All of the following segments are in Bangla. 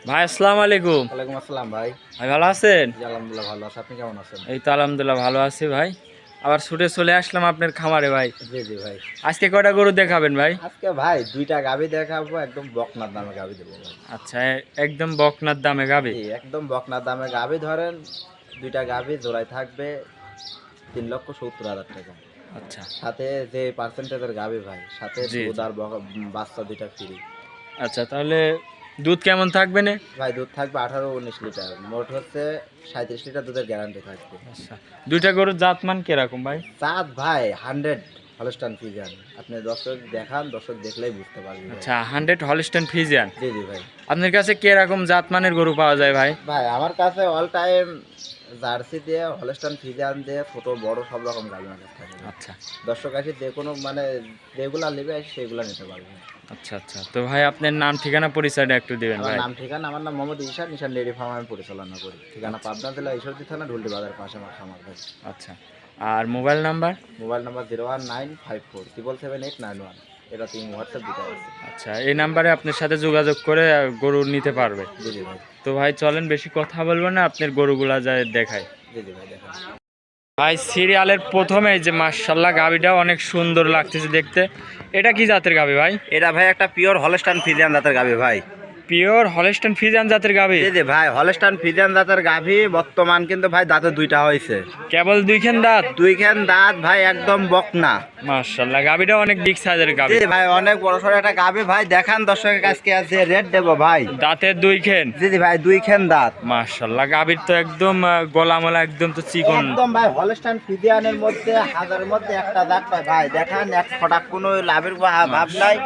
ভাই আসসালামু আলাইকুম। ওয়ালাইকুম আসসালাম ভাই। ভাই ভালো আছেন? জি আলহামদুলিল্লাহ ভালো আছি। আপনি কেমন আছেন? এই তো আলহামদুলিল্লাহ ভালো আছি ভাই। আবার ছুটে চলে আসলাম আপনার খামারে ভাই। জি, জি ভাই। আজকে কয়টা গরু দেখাবেন ভাই? আজকে ভাই ২ টা গাভী দেখাবো, একদম বকনার দামে গাভী দেবো ভাই। আচ্ছা, একদম বকনার দামে গাবি। জি, একদম বকনার দামে গাভী ধরেন ২ টা গাভী জোড়ায় থাকবে ৩,৭০,০০০ টাকা। আচ্ছা সাথে যে পার্সেন্টেজের গাভী ভাই, সাথে জি দুধ জি। আর বাচ্চা ২ টা ফ্রি। আচ্ছা তাহলে দুধ কেমন থাকবে না? ভাই দুধ থাকবে ১৮-১৯ লিটার। মোট হচ্ছে ৩৭ লিটার দুধের গ্যারান্টি থাকবে। আচ্ছা, দুইটা গরুর জাতমান কিরকম ভাই? জাত ভাই 100 হলস্টাইন ফ্রিজিয়ান। আপনি দর্শক দেখান, দর্শক দেখলেই বুঝতে পারবেন ভাই। আচ্ছা, 100 হলস্টাইন ফ্রিজিয়ান। জি, জি ভাই। আপনার কাছে কিরকম জাতমানের গরু পাওয়া যায় ভাই? ভাই আমার কাছে অল টাইম জার্সি দিয়ে হলস্টাইন ফ্রিজিয়ান দিয়ে ছোট বড় সব রকম গাভী আমার কাছে থাকে ভাই। আচ্ছা দর্শক আসে যে কোনো মানে যেগুলা নেবে আসে সেগুলা নিতে পারবে। আচ্ছা আচ্ছা, তো ভাই আপনার নাম ঠিকানা পরিচয়টা একটু দিবেন আমার ভাই। নাম ঠিকানা, আমার নাম মোহাম্মদ ঈশান, ঈশান ডেইরি ফার্ম আমি পরিচালনা করি। ঠিকানা পাবনা জেলা ঈশ্বরদী থানা ঢুলটি বাজার পাশে আমার খামার ভাই। আচ্ছা, আর মোবাইল নাম্বার? Mobile number 01954 77891। এটা তুমি হোয়াটসঅ্যাপ দিতে আছে। আচ্ছা, এই নাম্বারে আপনার সাথে যোগাযোগ করে গরু নিতে পারবে। জি, জি ভাই। তো ভাই চলেন বেশি কথা বলবো না, আপনার গরুগুলা যায় দেখায়। জি, জি ভাই দেখেন। ভাই সিরিয়ালের প্রথমে যে মাশাআল্লাহ গাবিটা অনেক সুন্দর লাগতেছে দেখতে। এটা কি জাতের গাবি ভাই? এটা ভাই একটা পিওর হলস্টাইন ফ্রিজিয়ান জাতের গাভী ভাই। পিওর হলস্টাইন ফ্রিজিয়ান জাতের গাবি? জি, জি ভাই হলস্টাইন ফ্রিজিয়ান জাতের গাভী বর্তমান কিন্তু ভাই দাঁতে ২টা হয়েছে। কেবল দুইখান দাঁত? ২ খান দাঁত ভাই, একদম বকনা। মাশাআল্লাহ গাবিটা অনেক বিগ সাইজের গাবি। জি ভাই অনেক বড় সড়ো একটা গাভী ভাই, দেখান দর্শকের কাছে আছে রেট দেবো ভাই। দাঁতের দুইখান? জি, জি ভাই ২ খান দাঁত। মাশাআল্লাহ গাবির তো একদম গলামলা একদম তো চিকন। একদম ভাই হলস্টাইন ফ্রিজিয়ানের মধ্যে হাজারের মধ্যে একটা দাঁত পাই ভাই, দেখান এক ফোঁটা কোনো লাভের ভাব নাই,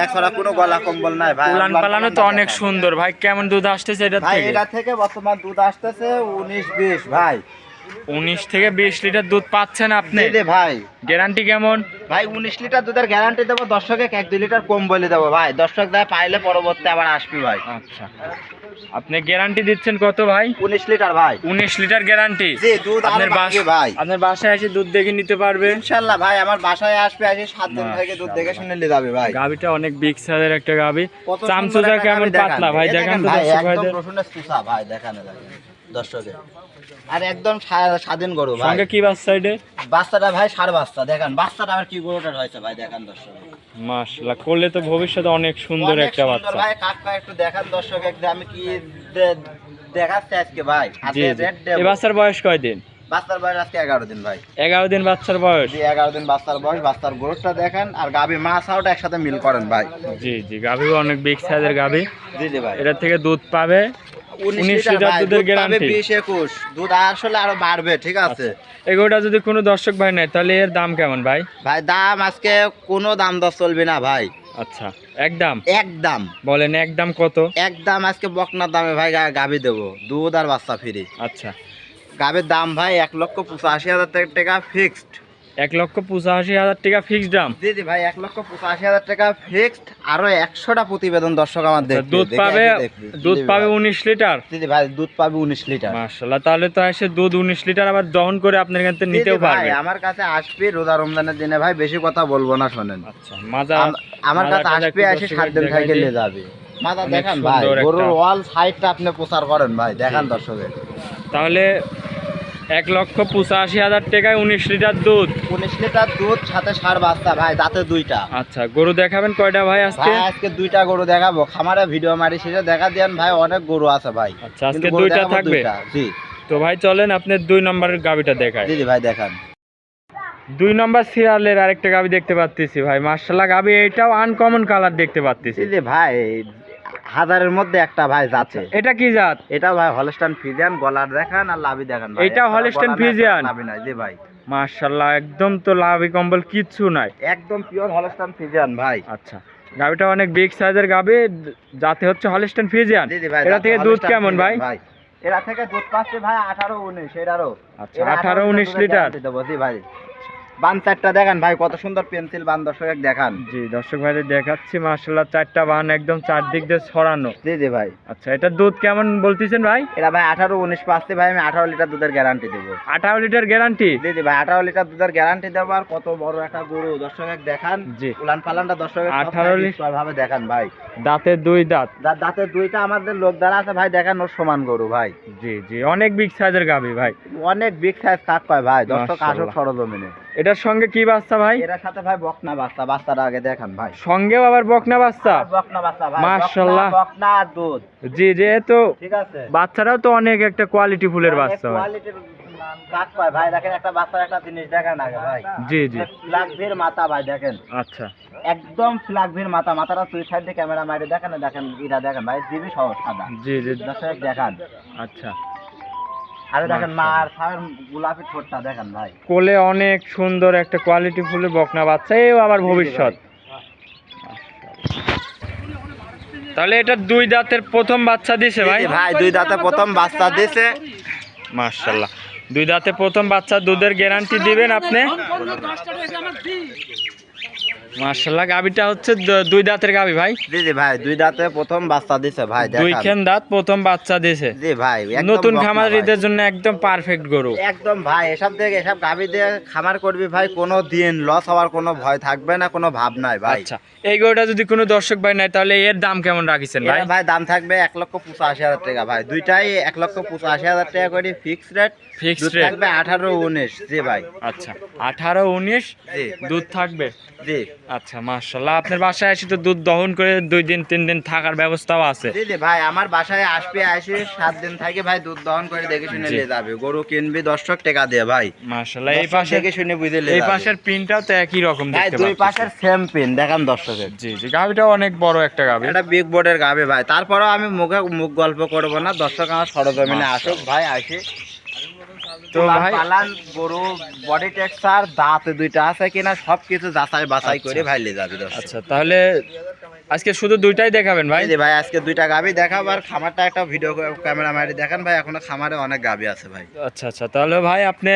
এক ফোঁটা কোনো গলা কম্বল নাই ভাই। উলান পালানো তো অনেক সুন্দর ভাই। কেমন দুধ আসতেছে এটা ভাই থেকে? এটা থেকে বর্তমান দুধ আসতেছে ১৯-২০ ভাই। 19 থেকে 20 লিটার দুধ পাচ্ছেন আপনি? জি, জি ভাই। গ্যারান্টি কেমন? ভাই ১৯ লিটার দুধের গ্যারান্টি দেবো, দর্শকে ১-২ লিটার কম বলে দেবো ভাই। দর্শক যা পাইলে পরবর্তী আবার আসবি ভাই। আচ্ছা, আপনি গ্যারান্টি দিচ্ছেন কত ভাই? ১৯ লিটার ভাই। 19 লিটার গ্যারান্টি? জি দুধ আর বাকি ভাই। আপনার বাসায় এসে দুধ দেখে নিতে পারবে ইনশাআল্লাহ ভাই, আমার বাসায় আসবে, আসে ৭ দিন থেকে দুধ দেখে শুনে নিয়ে যাবে ভাই। গাবিটা অনেক বিগ সাইজের একটা গাবি। কত সুন্দর চামচুজা একটা কেমন গাভী দেখান। পাতলা ভাই, এই দেখান তো ভাই, দর্শক একদম ভাইদের। রসুনের চুষা ভাই, দেখানে দেখেন দর্শকে। আর একদম স্বাধীন গরু ভাই। সঙ্গে কি বাচ্চা এটা? বাচ্চাটা ভাই ষাঁড় বাচ্চা, দেখেন বাচ্চাটা আবার কি গরুটার হয়েছে ভাই, দেখান দর্শকে। মাশাআল্লাহ, করলে তো ভবিষ্যতে অনেক সুন্দর অনেক একটা সুন্দর বাচ্চা। ভাই, কাকা একটু দেখান দর্শকে যে আমি কি দেখাচ্ছি আজকে ভাই। জি আজকে জি। রেট দেব। এই বাচ্চার বয়স কয়দিন? বাচ্চার বয়স আজকে 11 দিন ভাই। 11 দিন বাচ্চার বয়স? জি 11 দিন বাচ্চার বয়স। বাচ্চার গরুটা দেখেন আর গাভী মা ছাওটা একসাথে মিল করেন ভাই। জি জি, গাবিও অনেক বিগ সাইজের গাবি। জি, জি ভাই। এটা থেকে দুধ পাবে 19 লিটার ভাই, দুধের দুধ পাবে গ্যারান্টি। 20-21। দুধ আসলে আরো বাড়বে, ঠিক আছে। এগুলোটা যদি কোনো দর্শক ভাই নেয় তাহলে এর দাম কেমন ভাই? ভাই দাম আজকে কোনো দাম দর চলবে না ভাই, আচ্ছা, একদম একদম। বলেন, একদম কত? একদম আজকে বকনার দামে ভাই গাভী দেবো, দুধ আর বাচ্চা ফ্রি। আচ্ছা, গাভীর দাম ভাই ১,৮৫,০০০ টাকা ফিক্সড। 1,85,000 টাকা ফিক্সড দাম? জি, জি ভাই ১,৮৫,০০০ টাকা ফিক্সড। আরো 100টা প্রতিবেদন দর্শক আমার দেখবে, দুধ দেখে পাবে, আসে দেখবে। দুধ জি, জি পাবে ভাই। 19 লিটার? জি, জি ভাই দুধ পাবে 19 লিটার। মাশাআল্লাহ, তাহলে তো এসে দুধ 19 লিটার আবার দহন করে আপনার কাছে জি, জি নিতেও ভাই পারবে। আমার কাছে আসবে রোজা রমজানের দিনে ভাই, বেশি কথা বলবো না, শোনেন। আচ্ছা, মাজা আমার কাছে মাজাটা আসবে, একটু আসে দর্শকের 7 দিন দেখাই থেকে দিই। নিয়ে যাবে। মাথা অনেক দেখান ভাই, সুন্দর গরুর একটা। ওয়াল সাইডটা আপনি প্রচার করেন ভাই, দেখান দর্শকে। তাহলে 1,85,000 টাকায় 19 লিটার দুধ। 19 লিটার দুধ, সাথে ষাঁড় বাচ্চা ভাই, দাঁতে 2টা। আচ্ছা, গরু দেখাবেন কয়টা ভাই আজকে? ভাই আজকে 2টা গরু দেখাবো, খামারে ভিডিও মারি সেটা দেখা দেন ভাই, অনেক গরু আছে ভাই। আচ্ছা, আজকে কিন্তু গরু 2টা দেখাবো থাকবে? 2টা। জি, তো ভাই চলেন আপনার 2 নম্বরের গাবিটা দেখায়। জি, জি ভাই দেখান। 2 নম্বর সিরিয়ালের আরেকটা গাবি দেখতে পাচ্ছি ভাই। মাশাআল্লাহ গাবি এটাও আনকমন কালার দেখতে পাচ্ছি। জি, জি ভাই হাজারের মধ্যে একটা ভাই যাচ্ছে। এটা কি জাত? এটা ভাই হলস্টাইন ফ্রিজিয়ান, গলার দেখান আর লাভি দেখান ভাই। এটাও হলস্টাইন ফ্রিজিয়ান? লাভি নাই জি ভাই। মাশাআল্লাহ, একদম তো লাভি কম্বল কিচ্ছু নাই। একদম পিওর হলস্টাইন ফ্রিজিয়ান ভাই। আচ্ছা, গাবিটা অনেক বিগ সাইজের গাবি, যাতে হচ্ছে হলস্টাইন ফ্রিজিয়ান। জি, জি ভাই। এটা থেকে দুধ হলস্টাইন কেমন ভাই? ফ্রিজিয়ান এরা থেকে দুধ পাচ্ছে ভাই 18-19 এটারও। আচ্ছা, 18-19 লিটার। দেবো জি ভাই। বান চারটা দেখান ভাই, কত সুন্দর পেন্সিল বান, দর্শক দেখান। জি দর্শক ভাইদের দেখাচ্ছি, মাশাআল্লাহ চারটা বান একদম চারদিক দিয়ে ছড়ানো। জি জি ভাই। আচ্ছা, এটা দুধ কেমন বলতেছেন ভাই? এটা ভাই 18-19 পাচ্ছি ভাই, আমি 18 লিটার দুধের গ্যারান্টি দেবো। 18 লিটার গ্যারান্টি? জি জি ভাই, 18 লিটার দুধের গ্যারান্টি দেবো। আর কত বড় একটা গরু দর্শক দেখান। জি, উলান পালানটা দর্শক 18 লিটার ভাবে দেখান ভাই। দাঁতের দুই দাঁত, দাঁতের দুইটা আমাদের লোক দ্বারা আছে ভাই, দেখেন ওর সমান গরু ভাই। জি জি, অনেক বিগ সাইজের গাভী ভাই, অনেক বিগ সাইজ কাক পায় ভাই, দর্শক আসুক মাশাআল্লাহ। সরজমিনে। এটার সঙ্গে কি বাচ্চা ভাই? এর সাথে ভাই বকনা বাচ্চা, বাচ্চাটা আগে দেখান ভাই। সঙ্গেও আবার বকনা বাচ্চা? বকনা বাচ্চা ভাই, মাশাআল্লাহ। বকনা আর দুধ। জি জি, তো ঠিক আছে, বাচ্চারাও তো অনেক একটা কোয়ালিটি ফুলের অনেক বাচ্চা ভাই। কোয়ালিটির কাক পায় ভাই। দেখেন একটা বাচ্চার একটা জিনিস দেখেন আগে ভাই। জি জি, ফ্ল্যাগভির মাথা ভাই, দেখেন আচ্ছা একদম ফ্ল্যাগভির মাথা। মাথাটা দুই সাইড দিয়ে ক্যামেরা মাইরে দেখেন, দেখেন এটা দেখেন ভাই, জিবি সহ সাদা। জি জি, দর্শক দেখান। আচ্ছা, আরে দেখেন মার ছায়ের গোলাপি ঠোঁটটা দেখেন ভাই। কোলে অনেক সুন্দর একটা কোয়ালিটি ফুলের বকনা বাচ্চা, এও আবার ভবিষ্যৎ। তাহলে এটা দুই দাঁতের প্রথম বাচ্চা দিছে ভাই? জি ভাই, দুই দাঁতে প্রথম বাচ্চা দিছে। মাশাআল্লাহ, দুই দাঁতে প্রথম বাচ্চা, দুধের গ্যারান্টি দিবেন আপনি? মাশাআল্লাহ, গাবিটা হচ্ছে দুই দাঁতের গাবি ভাই? জি জি ভাই, দুই দাঁতে প্রথম বাচ্চা দিছে ভাই, দুই দেখান। খেন দাঁত প্রথম বাচ্চা দিছে। জি ভাই, একদম নতুন বকনা খামারিদের ভাই। জন্য একদম পারফেক্ট গরু। একদম ভাই, এসব গাভী দিয়ে খামার করবি ভাই, কোনো দিন লস হওয়ার কোনো ভয় থাকবে না, কোনো ভাব নাই ভাই। আচ্ছা, এই গরুটা যদি কোনো দর্শক ভাই নাই, তাহলে এর দাম কেমন রাখিছেন ভাই? এর ভাই দাম থাকবে 1,85,000 টাকা ভাই, দুইটাই 1,85,000 টাকা করে ফিক্সড রেট। Fixed দুধ rate? থাকবে 18-19। জি ভাই। আচ্ছা, 18-19 জি দুধ থাকবে? জি আচ্ছা, মাশাআল্লাহ, আপনার বাসায় এসে তো দুধ দহন করে 2 দিন 3 দিন থাকার ব্যবস্থাও আছে? জি জি ভাই, আমার বাসায় আসবে, 7 দিন থাকে ভাই, দুধ দহন করে দেখে শুনে জি। নিয়ে যাবে। গরু কিনবি 10 টাকা দিয়ে ভাই। মাশাআল্লাহ, এই দর্শক পাশে দেখে শুনে বুঝে নিয়ে এই যাবে। পাশের পিনটাও তো একই রকম ভাই দেখতে দুই পাচ্ছি। পাশের সেম পিন দেখান দর্শকের। জি জি, গাবিটাও অনেক বড় একটা গাবি। এটা বিগ বোর্ডের গাবে ভাই, তারপরেও আমি মুখ গল্প করব না, দর্শক আমার সরজমিনে আসুক ভাই, আসে। তো ভাই পালান গরু বডি টেক্সচার দাঁত দুইটা আছে কিনা সবকিছু যাচাই বাছাই করে ভাই নিয়ে যাবে দর্শক। আচ্ছা, তাহলে আজকে শুধু দুইটাই দেখাবেন ভাই? এই যে ভাই আজকে দুইটা গাবি দেখাবো, আর খামারটা একটা ভিডিও ক্যামেরা মারি দেখান ভাই, এখনো খামারে অনেক গাবি আছে ভাই। আচ্ছা আচ্ছা, তাহলে ভাই আপনি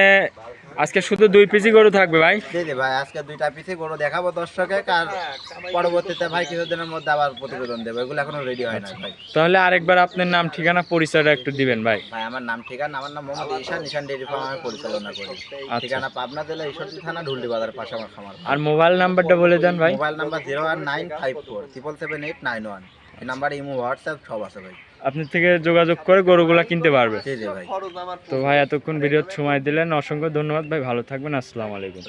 আজকে শুধু 2 পিসি গরু থাকবে ভাই? জি জি ভাই, আজকে দুইটা পিছে গরু দেখাবো দর্শকে, আর পরবর্তীতে ভাই কিছুদিনের মধ্যে আবার প্রতিবেদন দেবো, এগুলো এখনো রেডি হয় না ভাই। তাহলে আরেকবার আপনার নাম ঠিকানা পরিচয়টা একটু দিবেন ভাই। ভাই আমার নাম ঠিকানা, আমার নাম মোহাম্মদ ঈশান, ঈশান ডেইরি ফার্ম আমি পরিচালনা করি। ঠিকানা পাবনা জেলা ঈশ্বরদী থানা, ঢুলডি বাজার পাশে আমার খামার। আর মোবাইল নাম্বারটা বলে দেন ভাই। মোবাইল নাম্বার 01954 এই নাম্বারে ইমো হোয়াটসঅ্যাপ সব আছে ভাই। আপনার থেকে যোগাযোগ করে গরুগুলা কিনতে পারবে। জি জি ভাই। তো ভাই এতক্ষণ ভিডিওর সময় দিলেন, অসংখ্য ধন্যবাদ ভাই, ভালো থাকবেন, আসসালামু আলাইকুম।